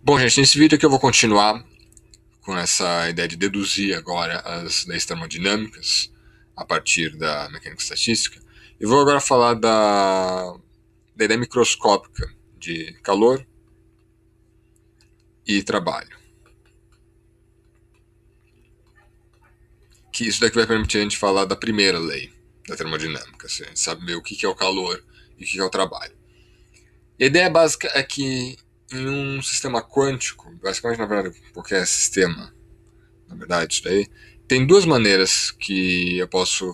Bom, gente, nesse vídeo aqui eu vou continuar com essa ideia de deduzir agora as leis termodinâmicas a partir da mecânica estatística. E vou agora falar da ideia microscópica de calor e trabalho. Que isso daqui vai permitir a gente falar da primeira lei da termodinâmica, a gente saber o que é o calor e o que é o trabalho. E a ideia básica é que em um sistema quântico, basicamente na verdade qualquer sistema, na verdade, isso daí, tem duas maneiras que eu posso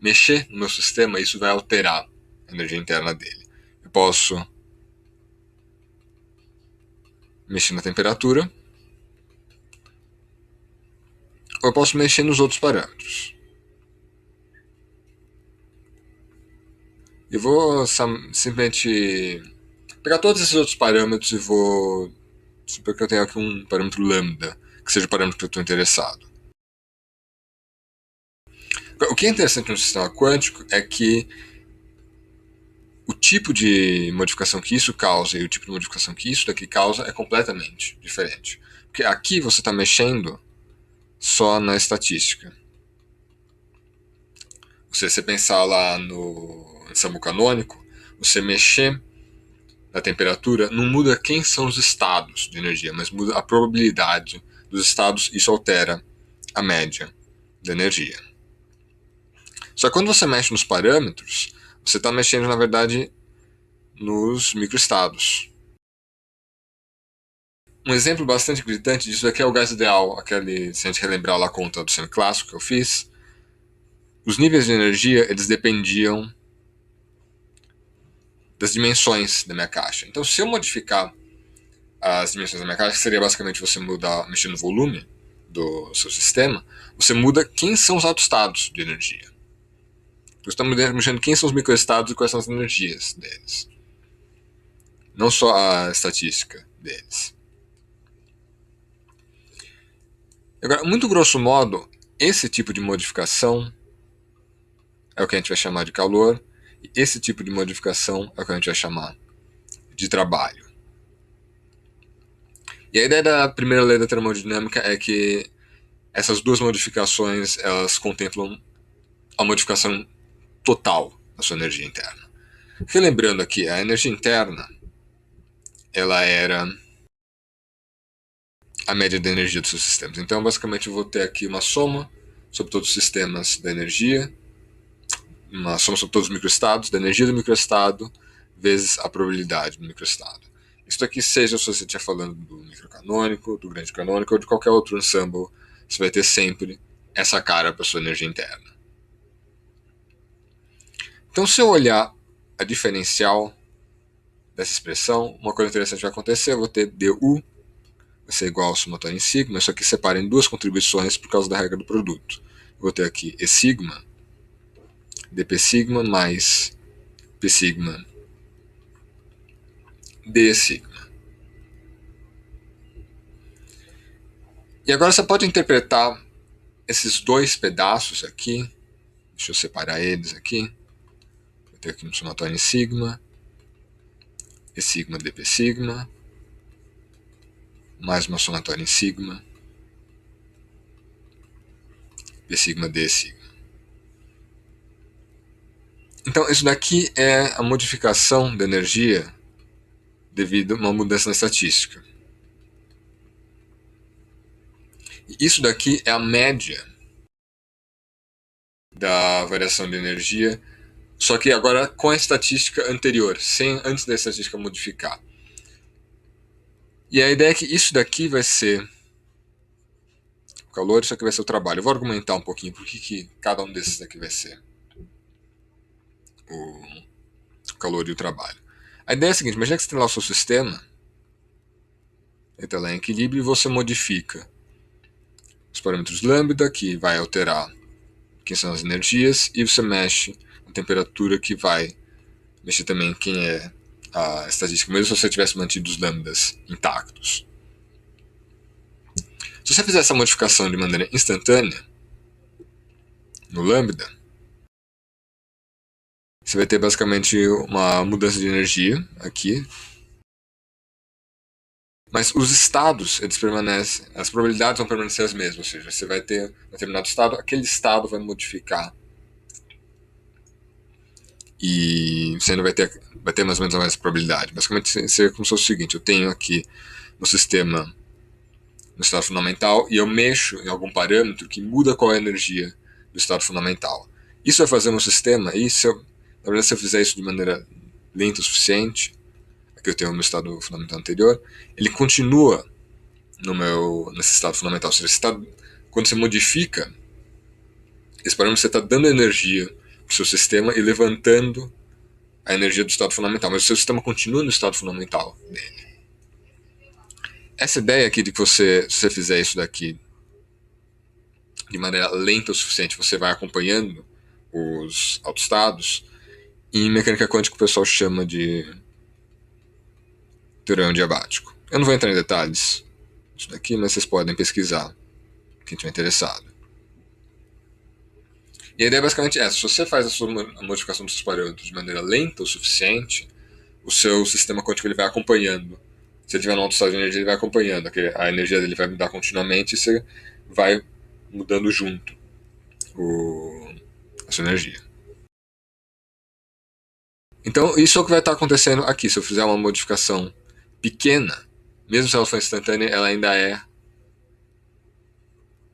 mexer no meu sistema e isso vai alterar a energia interna dele. Eu posso mexer na temperatura ou eu posso mexer nos outros parâmetros. Eu vou simplesmente pegar todos esses outros parâmetros e vou supor que eu tenho aqui um parâmetro lambda, que seja o parâmetro que eu estou interessado. O que é interessante no sistema quântico é que o tipo de modificação que isso causa e o tipo de modificação que isso daqui causa é completamente diferente. Porque aqui você está mexendo só na estatística. Se você pensar lá no ensemble canônico, você mexer na temperatura não muda quem são os estados de energia, mas muda a probabilidade dos estados, isso altera a média da energia. Só que quando você mexe nos parâmetros, você está mexendo, na verdade, nos microestados. Um exemplo bastante gritante disso aqui é o gás ideal, aquele, se a gente relembrar lá a conta do semiclássico que eu fiz, os níveis de energia eles dependiam das dimensões da minha caixa. Então, se eu modificar as dimensões da minha caixa, que seria basicamente você mudar, mexer no volume do seu sistema, você muda quem são os autoestados de energia. Você está mexendo quem são os microestados e quais são as energias deles. Não só a estatística deles. Agora, muito grosso modo, esse tipo de modificação é o que a gente vai chamar de calor, e esse tipo de modificação é o que a gente vai chamar de trabalho. E a ideia da primeira lei da termodinâmica é que essas duas modificações elas contemplam a modificação total da sua energia interna. Relembrando aqui, a energia interna ela era a média da energia dos seus sistemas. Então, basicamente, eu vou ter aqui uma soma sobre todos os sistemas da energia, uma soma sobre todos os microestados, da energia do microestado, vezes a probabilidade do microestado. Isso aqui, seja se você estiver falando do microcanônico, do grande canônico ou de qualquer outro ensemble, você vai ter sempre essa cara para sua energia interna. Então, se eu olhar a diferencial dessa expressão, uma coisa interessante vai acontecer, eu vou ter du vai ser igual ao somatório em sigma, isso aqui separa em duas contribuições por causa da regra do produto. Eu vou ter aqui E sigma, dp sigma mais p sigma d sigma. E agora você pode interpretar esses dois pedaços aqui, deixa eu separar eles aqui, vou ter aqui um somatório em sigma, E sigma dp sigma, mais uma somatória em sigma, p sigma d sigma. Então, isso daqui é a modificação da energia devido a uma mudança na estatística. Isso daqui é a média da variação de energia, só que agora com a estatística anterior, sem antes da estatística modificar. E a ideia é que isso daqui vai ser o calor, isso aqui vai ser o trabalho. Eu vou argumentar um pouquinho por que cada um desses daqui vai ser o calor e o trabalho. A ideia é a seguinte, imagina que você tem lá o seu sistema, ele está lá em equilíbrio e você modifica os parâmetros lambda, que vai alterar quem são as energias, e você mexe a temperatura, que vai mexer também quem é a estatística, mesmo se você tivesse mantido os lambdas intactos. Se você fizer essa modificação de maneira instantânea, no lambda, você vai ter basicamente uma mudança de energia aqui. Mas os estados, eles permanecem, as probabilidades vão permanecer as mesmas, ou seja, você vai ter um determinado estado, aquele estado vai modificar e você ainda vai ter mais ou menos a mesma probabilidade. Basicamente seria como se fosse o seguinte: eu tenho aqui no sistema, no estado fundamental, e eu mexo em algum parâmetro que muda qual é a energia do estado fundamental. Isso vai fazer um sistema, e na verdade se eu fizer isso de maneira lenta o suficiente, aqui eu tenho o meu estado fundamental anterior, ele continua nesse estado fundamental. Ou seja, quando você modifica esse parâmetro, você está dando energia para o seu sistema e levantando a energia do estado fundamental, mas o seu sistema continua no estado fundamental dele. Essa ideia aqui de que se você fizer isso daqui de maneira lenta o suficiente, você vai acompanhando os autoestados, em mecânica quântica o pessoal chama de teorema diabático. Eu não vou entrar em detalhes disso daqui, mas vocês podem pesquisar, quem estiver interessado. E a ideia é basicamente essa: se você faz a modificação dos seus parâmetros de maneira lenta o suficiente, o seu sistema quântico ele vai acompanhando. Se ele estiver no alto estado de energia, ele vai acompanhando. A energia dele vai mudar continuamente e você vai mudando junto a sua energia. Então, isso é o que vai estar acontecendo aqui. Se eu fizer uma modificação pequena, mesmo se ela for instantânea, ela ainda é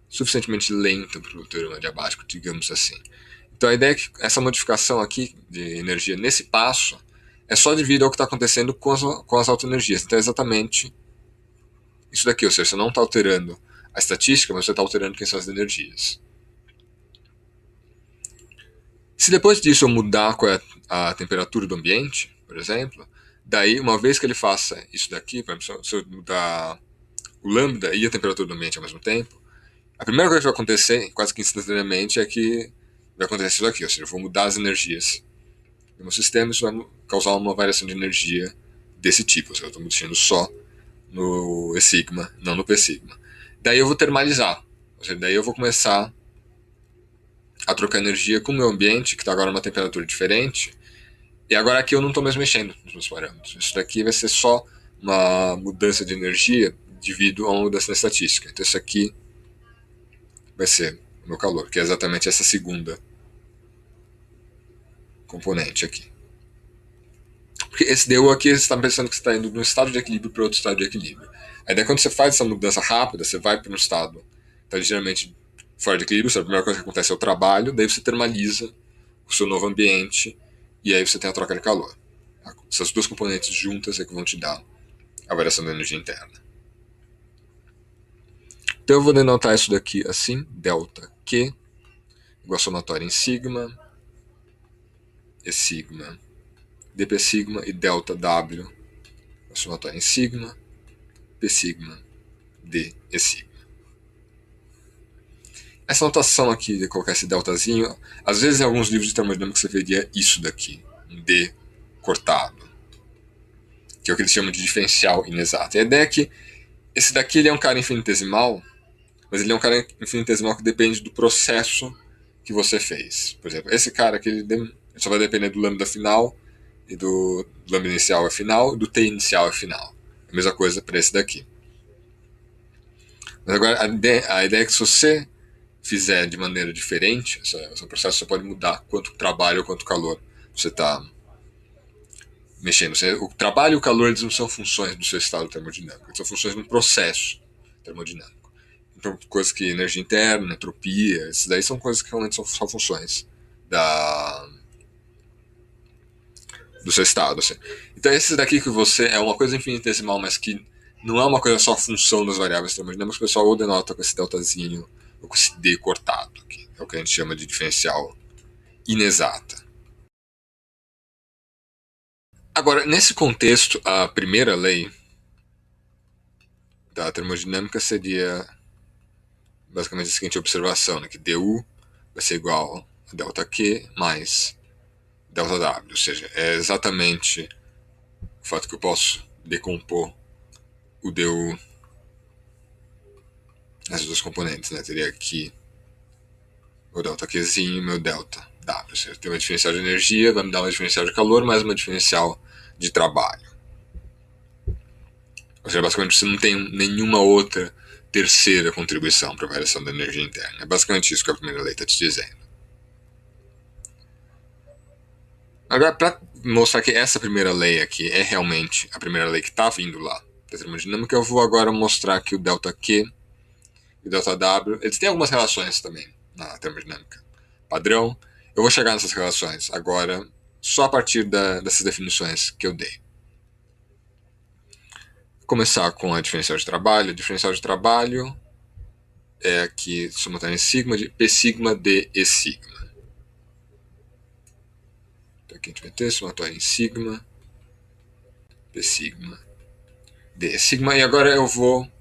suficientemente lenta para o teorema diabático, digamos assim. Então, a ideia é que essa modificação aqui de energia nesse passo é só devido ao que está acontecendo com as autoenergias. Então, é exatamente isso daqui. Ou seja, você não está alterando a estatística, mas você está alterando quem são as energias. Se depois disso eu mudar qual é a temperatura do ambiente, por exemplo, daí, uma vez que ele faça isso daqui, por exemplo, se eu mudar o lambda e a temperatura do ambiente ao mesmo tempo, a primeira coisa que vai acontecer, quase que instantaneamente, é que vai acontecer isso daqui. Ou seja, eu vou mudar as energias no meu sistema, isso vai causar uma variação de energia desse tipo. Ou seja, eu estou mexendo só no E sigma, não no P sigma. Daí eu vou termalizar. Ou seja, daí eu vou começar a trocar energia com o meu ambiente, que está agora numa temperatura diferente, e agora aqui eu não estou mais mexendo nos meus parâmetros. Isso daqui vai ser só uma mudança de energia devido a uma mudança na estatística. Então isso aqui vai ser o meu calor, que é exatamente essa segunda componente aqui. Porque esse DU aqui, você está pensando que você está indo de um estado de equilíbrio para outro estado de equilíbrio. Aí daí quando você faz essa mudança rápida, você vai para um estado que está ligeiramente fora de equilíbrio, a primeira coisa que acontece é o trabalho, daí você termaliza o seu novo ambiente e aí você tem a troca de calor. Essas duas componentes juntas é que vão te dar a variação da energia interna. Então eu vou denotar isso daqui assim: delta Q igual a somatória em sigma, E sigma, dp sigma, e delta W a somatória em sigma, P sigma, D E sigma. Essa notação aqui de colocar esse deltazinho, às vezes em alguns livros de termodinâmica você veria isso daqui, um D cortado, que é o que eles chamam de diferencial inexato. E a ideia é que esse daqui ele é um cara infinitesimal, mas ele é um cara infinitesimal que depende do processo que você fez. Por exemplo, esse cara aqui ele só vai depender do lambda final, e do lambda inicial é final, e do T inicial é final. A mesma coisa para esse daqui. Mas agora a ideia é que se você fizer de maneira diferente, esse processo você pode mudar quanto trabalho ou quanto calor você está mexendo. O trabalho e o calor eles não são funções do seu estado termodinâmico, eles são funções de um processo termodinâmico. Então, coisas que energia interna, entropia, esses daí são coisas que realmente são só funções do seu estado. Assim. Então, esses daqui que você é uma coisa infinitesimal, mas que não é uma coisa só função das variáveis termodinâmicas, o pessoal ou denota com esse deltazinho ou com esse D cortado, que é o que a gente chama de diferencial inexata. Agora, nesse contexto, a primeira lei da termodinâmica seria basicamente a seguinte observação, né, que du vai ser igual a delta Q mais delta W, ou seja, é exatamente o fato que eu posso decompor o du nas duas componentes, né? Teria aqui o delta Qzinho e meu delta W. Ou seja, tem uma diferencial de energia, vai me dar uma diferencial de calor, mais uma diferencial de trabalho. Ou seja, basicamente você não tem nenhuma outra terceira contribuição para a variação da energia interna. É basicamente isso que a primeira lei está te dizendo. Agora, para mostrar que essa primeira lei aqui é realmente a primeira lei que está vindo lá da termodinâmica, eu vou agora mostrar que o ΔQ e o ΔW, eles têm algumas relações também na termodinâmica padrão. Eu vou chegar nessas relações agora só a partir dessas definições que eu dei. Vou começar com a diferencial de trabalho. A diferencial de trabalho é aqui somatória em sigma de P sigma D E sigma. Então aqui a gente vai ter somatória em sigma, P sigma, D E sigma. E agora eu vou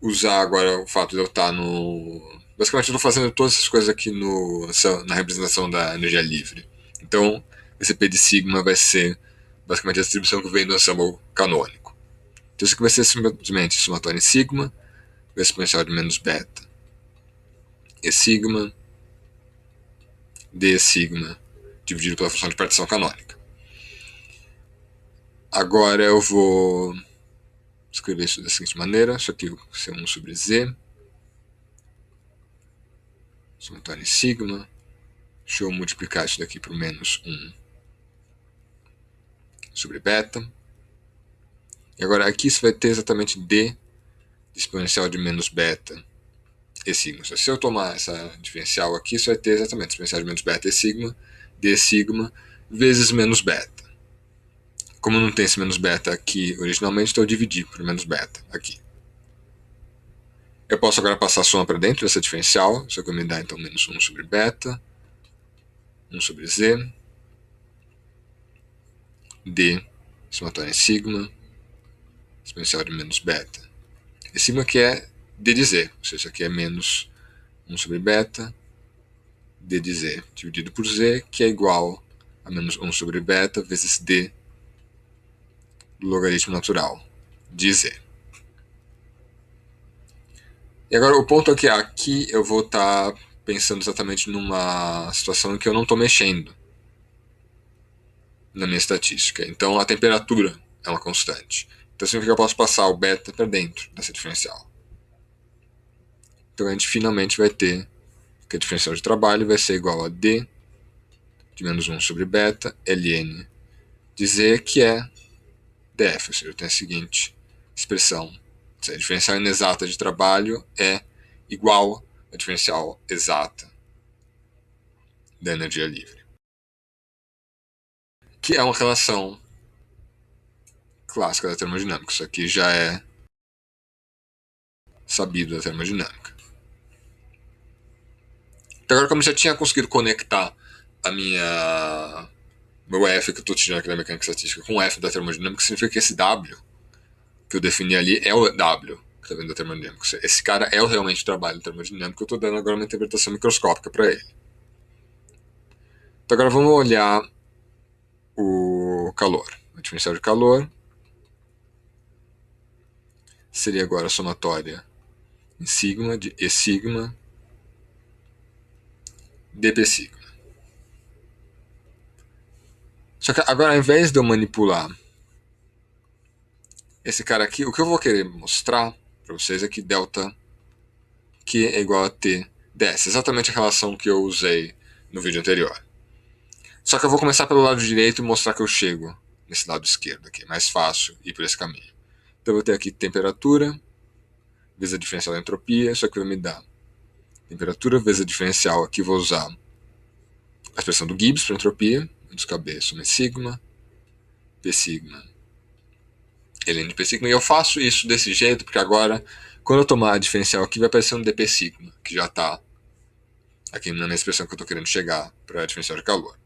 usar agora o fato de eu estar no... Basicamente eu estou fazendo todas essas coisas aqui na representação da energia livre. Então esse P de sigma vai ser basicamente a distribuição que vem do ensemble canônico. Então isso aqui vai ser simplesmente somatória em sigma, exponencial de menos beta, E sigma, D sigma, dividido pela função de partição canônica. Agora eu vou escrever isso da seguinte maneira. Isso aqui vai ser 1 sobre Z, somatória em sigma. Deixa eu multiplicar isso daqui por menos 1 sobre beta. E agora aqui isso vai ter exatamente D exponencial de menos beta E sigma. Se eu tomar essa diferencial aqui, isso vai ter exatamente exponencial de menos beta E sigma, D sigma, vezes menos beta. Como não tem esse menos beta aqui originalmente, então eu dividi por menos beta aqui. Eu posso agora passar a soma para dentro dessa diferencial. Isso aqui me dá então menos 1 sobre beta, 1 sobre Z, D, somatória em sigma, exponencial de menos beta. E sigma que é D de Z, ou seja, isso aqui é menos 1 sobre beta, D de Z dividido por Z, que é igual a menos 1 sobre beta vezes D do logaritmo natural de Z. E agora o ponto é que aqui eu vou estar pensando exatamente numa situação em que eu não estou mexendo na minha estatística. Então a temperatura é uma constante. Então significa que eu posso passar o beta para dentro dessa diferencial. Então a gente finalmente vai ter que a diferencial de trabalho vai ser igual a D de menos 1 sobre beta ln de Z, que é dF. Ou seja, eu tenho a seguinte expressão. A diferencial inexata de trabalho é igual à diferencial exata da energia livre, que é uma relação clássica da termodinâmica. Isso aqui já é sabido da termodinâmica. Então, agora, como eu já tinha conseguido conectar meu F que eu estou tirando aqui da mecânica estatística com o F da termodinâmica, significa que esse W que eu defini ali é o W que está vindo da termodinâmica. Esse cara é realmente o trabalho da termodinâmica. Eu estou dando agora uma interpretação microscópica para ele. Então agora vamos olhar o calor. A diferencial de calor seria agora a somatória em sigma de E sigma dP sigma. Só que agora, ao invés de eu manipular esse cara aqui, o que eu vou querer mostrar para vocês é que delta Q é igual a T ds, exatamente a relação que eu usei no vídeo anterior. Só que eu vou começar pelo lado direito e mostrar que eu chego nesse lado esquerdo aqui, é mais fácil ir por esse caminho. Então eu vou ter aqui temperatura vezes a diferencial da entropia, isso aqui vai me dar temperatura vezes a diferencial, aqui vou usar a expressão do Gibbs para entropia, menos KB soma sigma, P sigma, ln de P sigma, e eu faço isso desse jeito porque agora, quando eu tomar a diferencial aqui, vai aparecer um dP sigma, que já está aqui na minha expressão que eu estou querendo chegar para a diferencial de calor.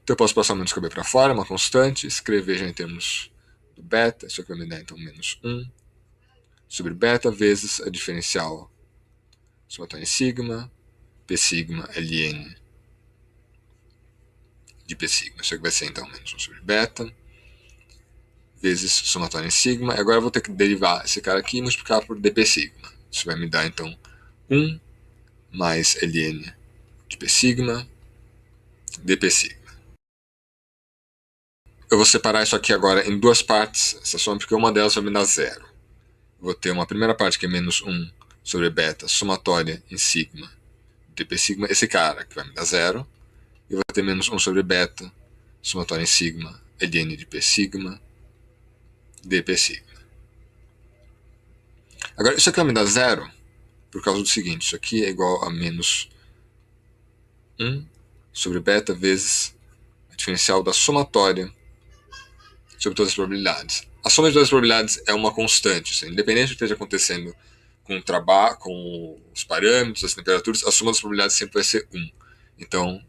Então eu posso passar o menos KB para fora, uma constante, escrever já em termos do beta, isso aqui vai me dar então menos 1 sobre beta vezes a diferencial somatória em sigma, P sigma ln de P sigma. Isso aqui vai ser então menos 1 sobre beta vezes somatória em sigma. E agora eu vou ter que derivar esse cara aqui e multiplicar por dP sigma. Isso vai me dar então 1 mais ln de P sigma dP sigma. eu vou separar isso aqui agora em duas partes, essa soma, porque uma delas vai me dar zero. Vou ter uma primeira parte que é menos 1 sobre beta somatória em sigma dp sigma, esse cara que vai me dar zero. E vou ter menos 1 sobre beta somatória em sigma ln de p sigma dp sigma. Agora, isso aqui vai me dar zero por causa do seguinte, isso aqui é igual a menos 1 sobre beta vezes a diferencial da somatória sobre todas as probabilidades. A soma de todas as probabilidades é uma constante, assim, independente do que esteja acontecendo com os parâmetros, as temperaturas, a soma das probabilidades sempre vai ser 1. Então,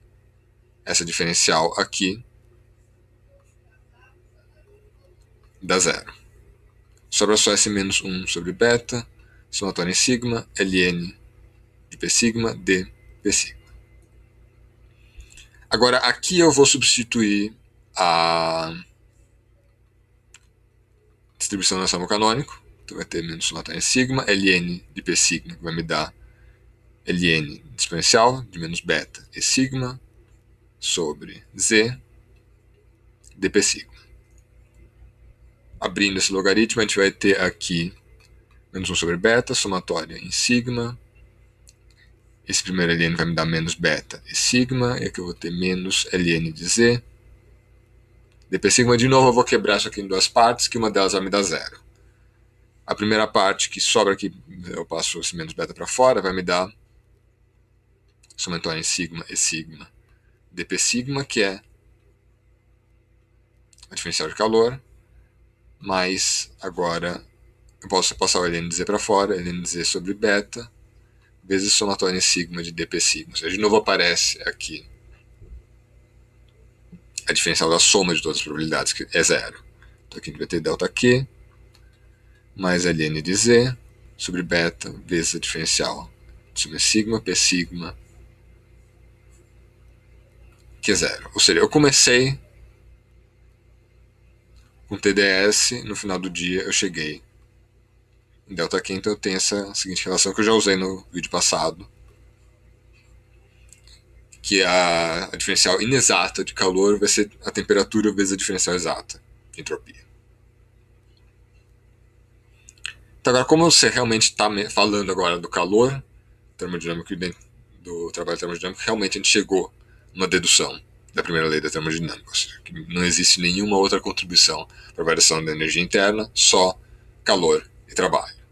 essa diferencial aqui dá zero. Sobra só esse menos 1 sobre beta, somatória em sigma, ln de p sigma, d p sigma. Agora, aqui eu vou substituir a distribuição do ensemble canônico. Então vai ter menos somatória em sigma, ln de p sigma, que vai me dar ln exponencial de menos beta e sigma sobre z dp sigma. Abrindo esse logaritmo, a gente vai ter aqui menos 1 sobre beta, somatória em sigma. Esse primeiro ln vai me dar menos beta e sigma, e aqui eu vou ter menos ln de z dp sigma. De novo eu vou quebrar isso aqui em duas partes, que uma delas vai me dar zero. A primeira parte que sobra aqui, eu passo esse menos beta para fora, vai me dar somatória em sigma e sigma dp sigma, que é a diferencial de calor, mas agora eu posso passar o ln de z para fora, ln de z sobre beta, vezes somatória em sigma de dp sigma. Ou seja, de novo aparece aqui a diferencial da soma de todas as probabilidades, que é zero. Então aqui a gente vai ter delta Q mais ln de z sobre beta vezes a diferencial sobre sigma, p sigma, que é zero. Ou seja, eu comecei com TDS, no final do dia eu cheguei em delta Q, então eu tenho essa seguinte relação que eu já usei no vídeo passado, que a diferencial inexata de calor vai ser a temperatura vezes a diferencial exata de entropia. Então agora, como você realmente está falando agora do calor termodinâmico e do trabalho termodinâmico, realmente a gente chegou numa dedução da primeira lei da termodinâmica, ou seja, que não existe nenhuma outra contribuição para a variação da energia interna, só calor e trabalho.